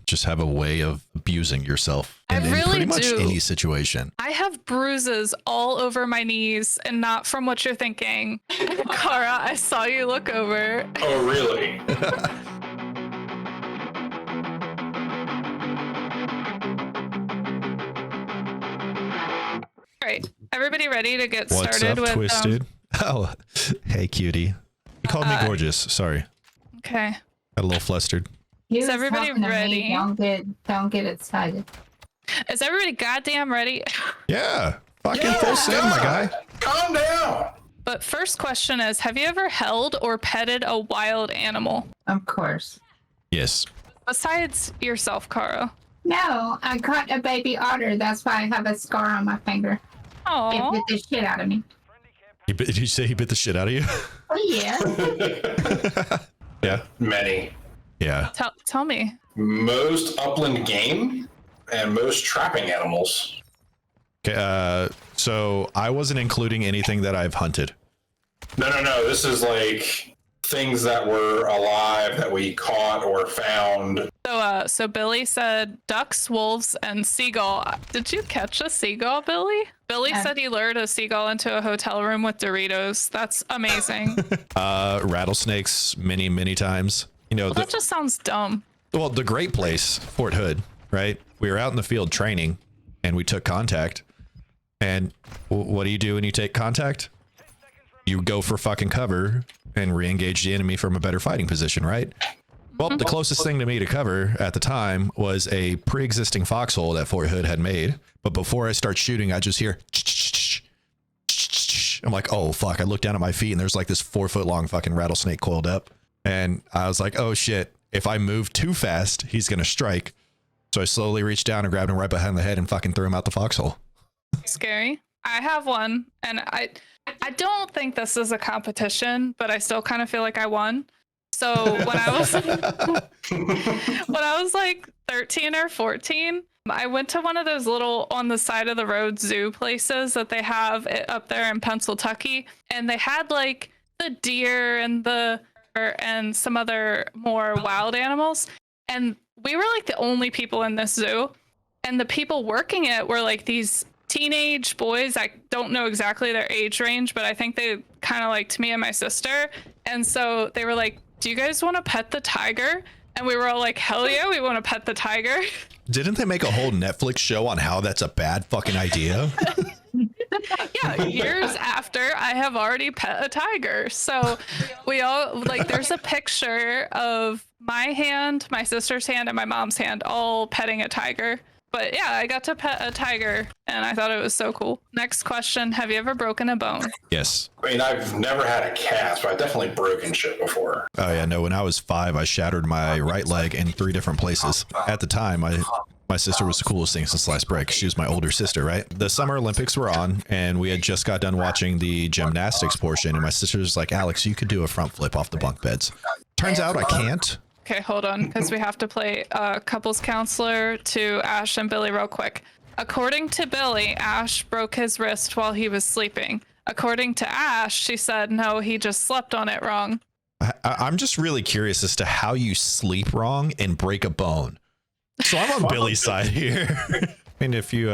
just have a way of abusing yourself I in really pretty much do. any situation. I have bruises all over my knees, and not from what you're thinking. Kara, I saw you look over. Oh, really? All right, everybody ready to get What's started up, with Twisted? Oh, hey, cutie. You called me gorgeous. Sorry. Okay. Got a little flustered. Is everybody ready? Don't get excited. Is everybody goddamn ready? Yeah. Fucking full send, my guy. Calm down. But first question is, have you ever held or petted a wild animal? Of course. Yes. Besides yourself, Kara. No, I caught a baby otter. That's why I have a scar on my finger. Oh. It bit the shit out of me. Did you say he bit the shit out of you? Oh, yeah. Yeah. Many. Yeah. Tell me. Most upland game and most trapping animals. Okay. So I wasn't including anything that I've hunted. No. This is like things that were alive that we caught or found. So Billy said ducks, wolves, and seagull. Did you catch a seagull, Billy? Billy said he lured a seagull into a hotel room with Doritos. That's amazing. Rattlesnakes many times. You know, That just sounds dumb. well, the great place, Fort Hood, right? We were out in the field training and we took contact. And what do you do when you take contact? You go for fucking cover and re-engage the enemy from a better fighting position, right? Well, the closest thing to me to cover at the time was a pre-existing foxhole that Fort Hood had made. But before I start shooting, I just hear I'm like, oh fuck. I look down at my feet and there's like this 4-foot long fucking rattlesnake coiled up. And I was like, oh shit, if I move too fast, he's gonna strike. So I slowly reached down and grabbed him right behind the head and fucking threw him out the foxhole. Scary. I have one, and I don't think this is a competition, but I still kind of feel like I won. So when I was like 13 or 14, I went to one of those little on the side of the road zoo places that they have up there in Pennsylvania, and they had like the deer and some other more wild animals, and we were like the only people in this zoo, and the people working it were like these teenage boys. I don't know exactly their age range, but I think they kind of liked me and my sister. And so they were like, do you guys want to pet the tiger? And we were all like, hell yeah, we want to pet the tiger. Didn't they make a whole Netflix show on how that's a bad fucking idea? Yeah, years after I have already pet a tiger. So we all like, there's a picture of my hand, my sister's hand, and my mom's hand all petting a tiger. But yeah, I got to pet a tiger and I thought it was so cool. Next question. Have you ever broken a bone? Yes. I mean, I've never had a cat, but I've definitely broken shit before. Oh yeah, no, when I was 5, I shattered my right leg in 3 different places. At the time, my sister was the coolest thing since sliced bread. She was my older sister, right? The Summer Olympics were on and we had just got done watching the gymnastics portion and my sister was like, Alex, you could do a front flip off the bunk beds. Turns out I can't. Okay, hold on, because we have to play couples counselor to Ash and Billy real quick. According to Billy, Ash broke his wrist while he was sleeping. According to Ash, she said, no, he just slept on it wrong. I'm just really curious as to how you sleep wrong and break a bone. So I'm on Billy's side here. I mean, if you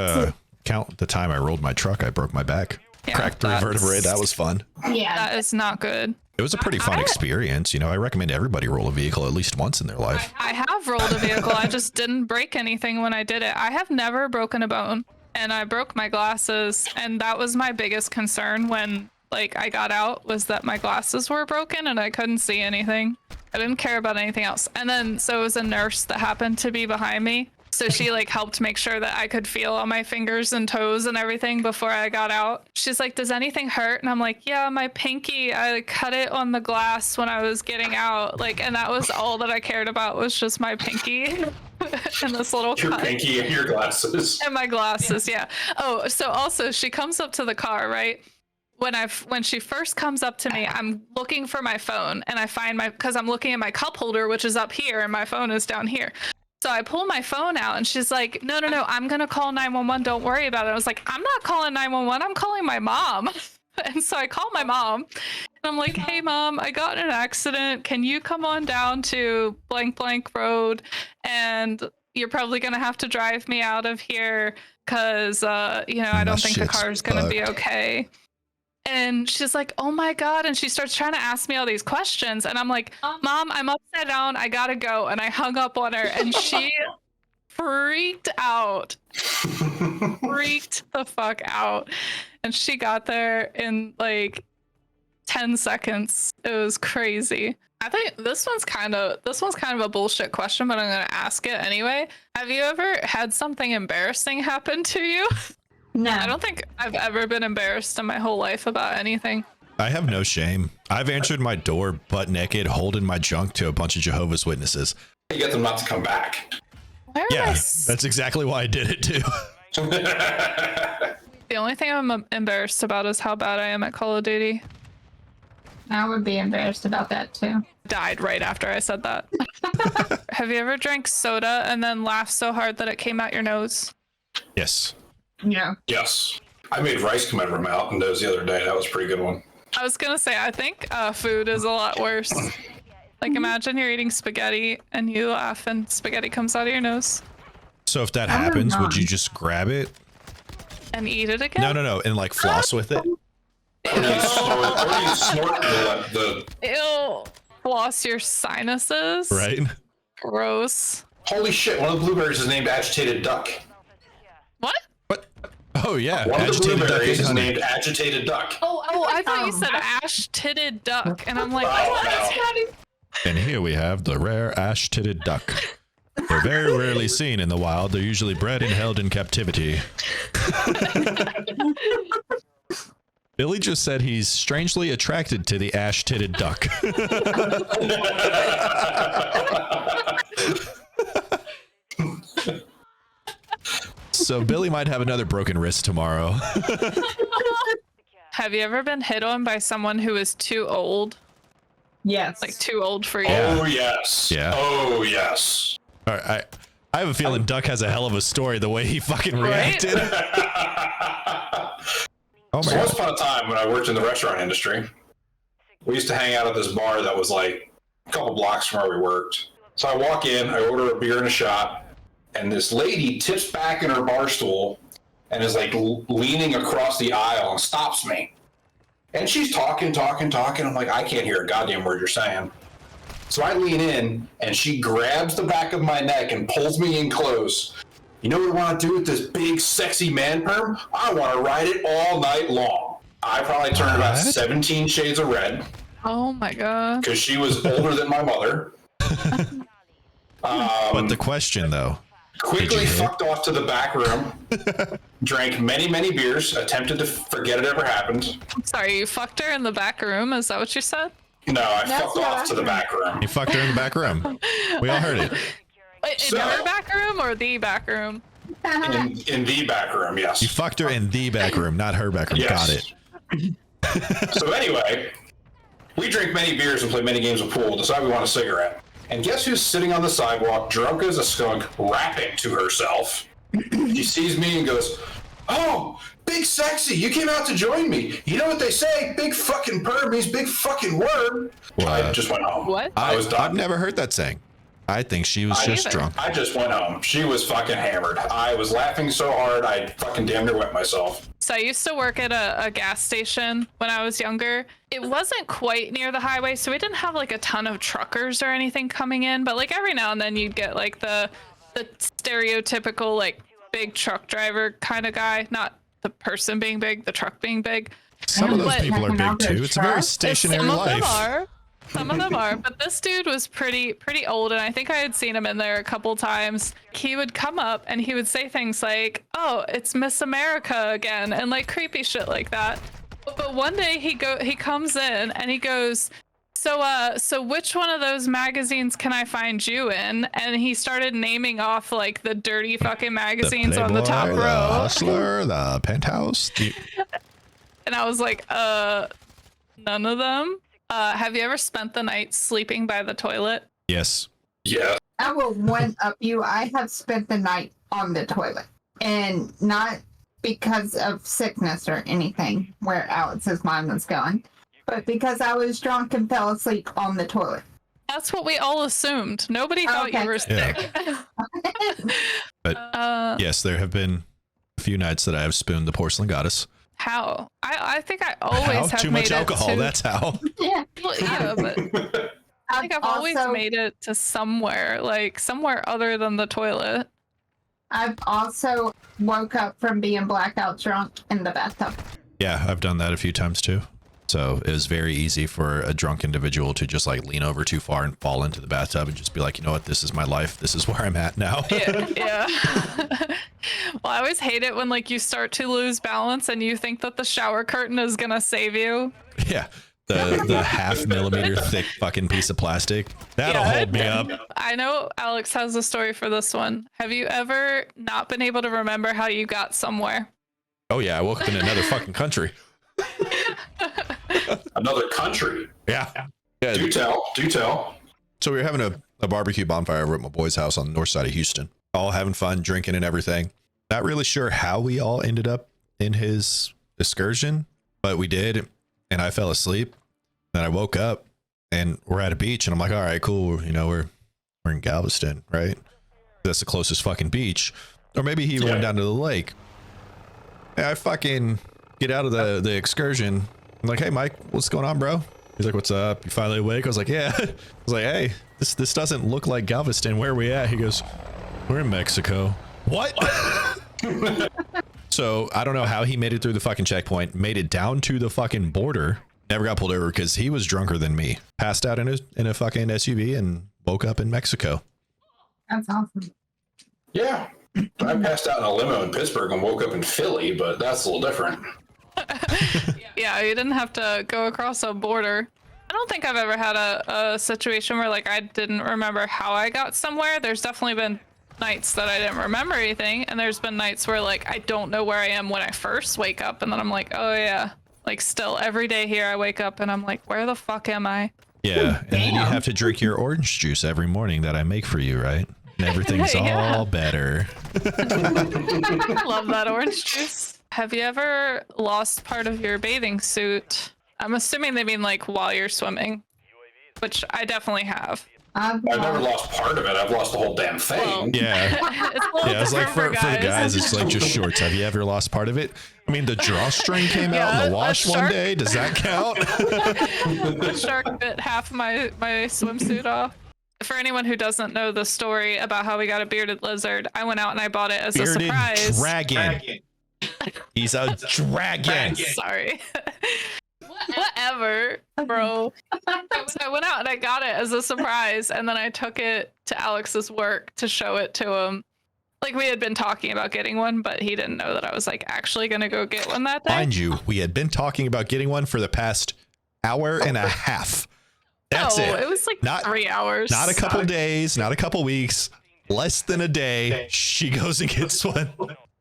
count the time I rolled my truck, I broke my back. Yeah, Cracked 3 vertebrae. That was fun. Yeah. That is not good. It was a pretty fun experience. You know, I recommend everybody roll a vehicle at least once in their life. I have rolled a vehicle. I just didn't break anything when I did it. I have never broken a bone, and I broke my glasses, and that was my biggest concern when like I got out, was that my glasses were broken and I couldn't see anything. I didn't care about anything else. And then so it was a nurse that happened to be behind me. So she like helped make sure that I could feel all my fingers and toes and everything before I got out. She's like, does anything hurt? And I'm like, yeah, my pinky, I cut it on the glass when I was getting out. Like, and that was all that I cared about, was just my pinky and this little Your cut. pinky and your glasses. And my glasses, yeah. Oh, so also she comes up to the car, right? When she first comes up to me, I'm looking for my phone and I find because I'm looking at my cup holder, which is up here, and my phone is down here. So I pull my phone out and she's like, no, I'm going to call 911. Don't worry about it. I was like, I'm not calling 911. I'm calling my mom. And so I call my mom and I'm like, hey mom, I got in an accident. Can you come on down to blank road and you're probably gonna have to drive me out of here because I don't think the shit's car's gonna be fucked. okay. And she's like, oh my God. And she starts trying to ask me all these questions. And I'm like, Mom, I'm upside down. I gotta go. And I hung up on her and she freaked out. Freaked the fuck out. And she got there in like 10 seconds. It was crazy. I think this one's kind of a bullshit question, but I'm gonna ask it anyway. Have you ever had something embarrassing happen to you? No. I don't think I've ever been embarrassed in my whole life about anything. I have no shame. I've answered my door butt naked, holding my junk to a bunch of Jehovah's Witnesses. You get them not to come back. Where Yeah, was that's exactly why I did it too. the only thing I'm embarrassed about is how bad I am at Call of Duty. I would be embarrassed about that too. Died right after I said that. Have you ever drank soda and then laughed so hard that it came out your nose? Yes. Yeah. Yes. I made rice come out of my mouth and nose the other day. That was a pretty good one. I was gonna say, I think food is a lot worse. Like imagine you're eating spaghetti and you laugh and spaghetti comes out of your nose. So if that Oh my happens, would God. you just grab it? And eat it again? No, and like floss with it? Or do you snort the Ew. Floss your sinuses. Right? Gross. holy shit, one of the blueberries is named Agitated Duck. What? What? Oh yeah, One of the agitated duck blueberries and is honey. named Agitated Duck. Oh, I thought you said Ash-tidded Duck. And I'm like, Oh, what? no. And here we have the rare ash-tidded duck. They're very rarely seen in the wild. They're usually bred and held in captivity. Billy just said he's strangely attracted to the ash-tidded duck. So Billy might have another broken wrist tomorrow. Have you ever been hit on by someone who is too old? Yes. Like too old for you? Oh, yes. Yeah. Oh, yes. All right, I have a feeling Duck has a hell of a story the way he fucking reacted. Oh my So god. once upon a time when I worked in the restaurant industry, we used to hang out at this bar that was like a couple blocks from where we worked. So I walk in, I order a beer and a shot, and this lady tips back in her bar stool and is like leaning across the aisle and stops me. And she's talking. I'm like, I can't hear a goddamn word you're saying. So I lean in, and she grabs the back of my neck and pulls me in close. You know what I want to do with this big, sexy man perm? I want to ride it all night long. I probably turned about What? 17 shades of red Oh my god. because she was older than my mother. But the question though, Quickly Did you hit? fucked off to the back room, drank many, many beers, attempted to forget it ever happened. Sorry, you fucked her in the back room? Is that what you said? No, I That's fucked what off I to the heard. back room. he fucked her in the back room. We all heard it. Wait, in So- her back room or the back room? In the back room, yes. You fucked her in the back room, not her back room. Yes. Got it. So anyway, we drink many beers and play many games of pool, decide we want a cigarette. And guess who's sitting on the sidewalk, drunk as a skunk, rapping to herself? She sees me and goes, "Oh, big sexy, you came out to join me. You know what they say, big fucking perm means big fucking word." I What? just went home. What? I was done. I've never heard that saying. I think she was I just neither. drunk. I just went home. She was fucking hammered. I was laughing so hard, I fucking damn near wet myself. So I used to work at a gas station when I was younger. It wasn't quite near the highway, so we didn't have like a ton of truckers or anything coming in, but like every now and then you'd get like the stereotypical like big truck driver kind of guy, not the person being big, the truck being big. Some of those But- people are big too. It's a very stationary Some of them life. are. Some of them are, but this dude was pretty old, and I think I had seen him in there a couple times. He would come up and he would say things like, "Oh, it's Miss America again," and like creepy shit like that. But one day he comes in and he goes, so which one of those magazines can I find you in? And he started naming off like the dirty fucking magazines on the top Playboy, the row. Hustler, the Penthouse. And I was like, none of them. Have you ever spent the night sleeping by the toilet? Yes. Yeah. I will one up you. I have spent the night on the toilet, and not because of sickness or anything, where Alex's mind was going, but because I was drunk and fell asleep on the toilet. That's what we all assumed. Nobody thought Okay. you were Yeah. sick. But yes, there have been a few nights that I have spooned the porcelain goddess. How? I think I always How? have Too made much it alcohol. to- That's how. Yeah. Well, yeah, but I think I've always made it to somewhere, like somewhere other than the toilet. I've also woke up from being blackout drunk in the bathtub. Yeah, I've done that a few times too. So it was very easy for a drunk individual to just like lean over too far and fall into the bathtub and just be like, you know what, this is my life. This is where I'm at now. Yeah. Well, I always hate it when like you start to lose balance and you think that the shower curtain is gonna save you. Yeah. The half millimeter thick fucking piece of plastic. That'll hold me up. I know Alex has a story for this one. Have you ever not been able to remember how you got somewhere? Oh yeah, I woke up in another fucking country. Another country. Yeah. Yeah. Do tell. So we were having a barbecue bonfire over at my boy's house on the north side of Houston. All having fun, drinking and everything. Not really sure how we all ended up in his excursion, but we did. And I fell asleep. Then I woke up and we're at a beach and I'm like, all right, cool. You know, we're in Galveston, right? That's the closest fucking beach. Or maybe he went down to the lake. And I fucking get out of the excursion. I'm like, hey, Mike, what's going on, bro? He's like, what's up? You finally awake? I was like, yeah. I was like, hey, this doesn't look like Galveston. Where are we at? He goes, we're in Mexico. What? So I don't know how he made it through the fucking checkpoint, made it down to the fucking border, never got pulled over because he was drunker than me. Passed out in a fucking SUV and woke up in Mexico. That's awesome. Yeah. I passed out in a limo in Pittsburgh and woke up in Philly, but that's a little different. Yeah, you didn't have to go across a border. I don't think I've ever had a situation where like I didn't remember how I got somewhere. There's definitely been nights that I didn't remember anything, and there's been nights where like I don't know where I am when I first wake up, and then I'm like, oh yeah, like still every day here I wake up and I'm like, where the fuck am I? Yeah, and then you have to drink your orange juice every morning that I make for you, right? And everything's Yeah. all better. I love that orange juice. Have you ever lost part of your bathing suit? I'm assuming they mean like while you're swimming, which I definitely have. I've I've never lost part of it. I've lost the whole damn thing. Well, Yeah. It's a little Yeah, it's like different for the guys, it's like just shorts. Have you ever lost part of it? I mean, the drawstring came out in Yeah, the wash a one shark. day. Does that count? The shark bit half my swimsuit off. For anyone who doesn't know the story about how we got a bearded lizard, I went out and I bought it as a Bearded surprise. dragon. He's a dragon. Sorry. Whatever, bro. So I went out and I got it as a surprise, and then I took it to Alex's work to show it to him. Like we had been talking about getting one, but he didn't know that I was like actually gonna go get one that day. Mind you, we had been talking about getting one for the past hour and a half. That's no, it. it was like Not- 3 hours. Not a couple days, not a couple weeks, less than a day. She goes and gets one.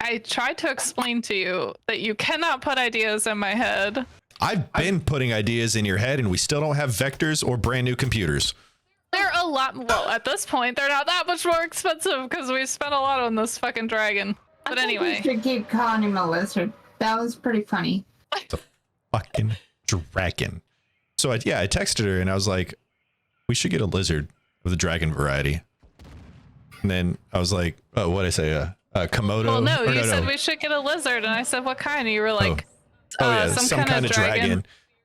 I tried to explain to you that you cannot put ideas in my head. I've been putting ideas in your head and we still don't have vectors or brand new computers. They're a lot. Well, at this point, they're not that much more expensive because we spent a lot on this fucking dragon. But anyway, you should keep calling him a lizard. That was pretty funny. Fucking dragon. So I texted her and I was like, we should get a lizard of the dragon variety. And then I was like, oh, what'd I say? Komodo? well, no, Or you said we should get a lizard, and I said what kind? And you were like, Oh yeah, some kind of dragon.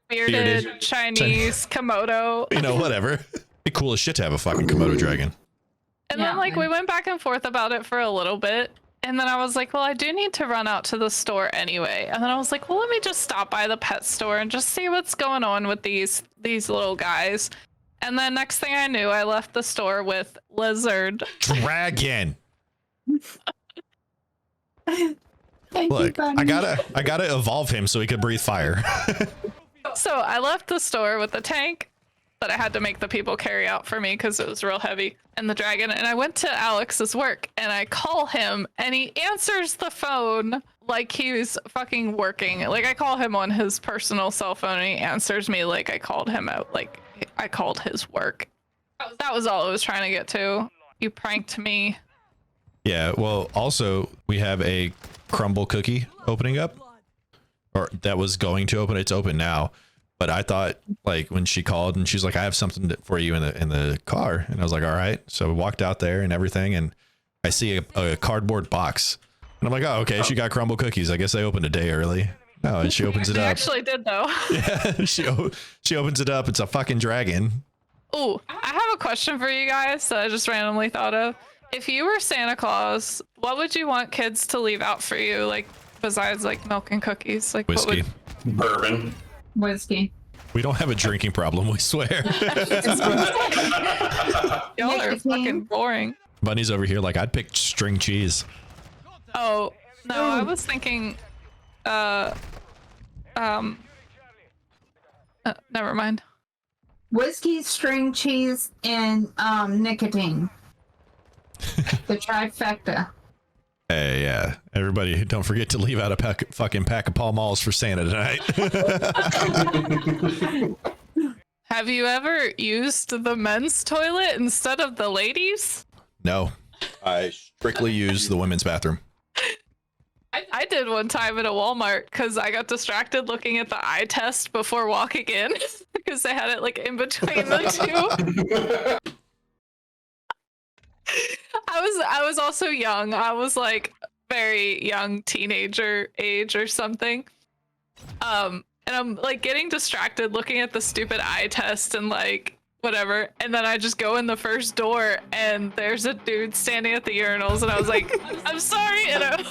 Bearded Chinese Komodo. You know, whatever. Be cool as shit to have a fucking Komodo dragon. And Yeah. then like we went back and forth about it for a little bit. And then I was like, well, I do need to run out to the store anyway. And then I was like, well, let me just stop by the pet store and just see what's going on with these little guys. And then next thing I knew, I left the store with lizard. Dragon. Thank you, Look, buddy. I gotta evolve him so he could breathe fire. So I left the store with the tank that I had to make the people carry out for me because it was real heavy, and the dragon. And I went to Alex's work and I call him and he answers the phone like he's fucking working. Like I call him on his personal cell phone and he answers me like I called him out, like I called his work. That was all I was trying to get to. You pranked me. Yeah, well, also, we have a crumble cookie opening up. Or that was going to open. It's open now. But I thought, like, when she called and she's like, I have something for you in the car. And I was like, all right. So we walked out there and everything. And I see a cardboard box. And I'm like, oh, okay, she got crumble cookies. I guess I opened a day early. Oh, and she opens it I up. actually did though. Yeah, she opens it up. It's a fucking dragon. Ooh, I have a question for you guys that I just randomly thought of. If you were Santa Claus, what would you want kids to leave out for you? Like, besides like milk and cookies? Like Whiskey. What would... Bourbon. Whiskey. We don't have a drinking problem, we swear. Y'all are fucking boring. Bunny's over here like, I'd pick string cheese. Oh, no, I was thinking, never mind. Whiskey, string cheese, and nicotine. The trifecta. Hey, yeah. Everybody, don't forget to leave out a fucking pack of Pall Malls for Santa tonight. Have you ever used the men's toilet instead of the ladies? No. I strictly use the women's bathroom. I did one time at a Walmart because I got distracted looking at the eye test before walking in because they had it like in between the two. I was also young. I was like very young teenager age or something. And I'm like getting distracted looking at the stupid eye test and like whatever. And then I just go in the first door and there's a dude standing at the urinals and I was like, I'm sorry. And I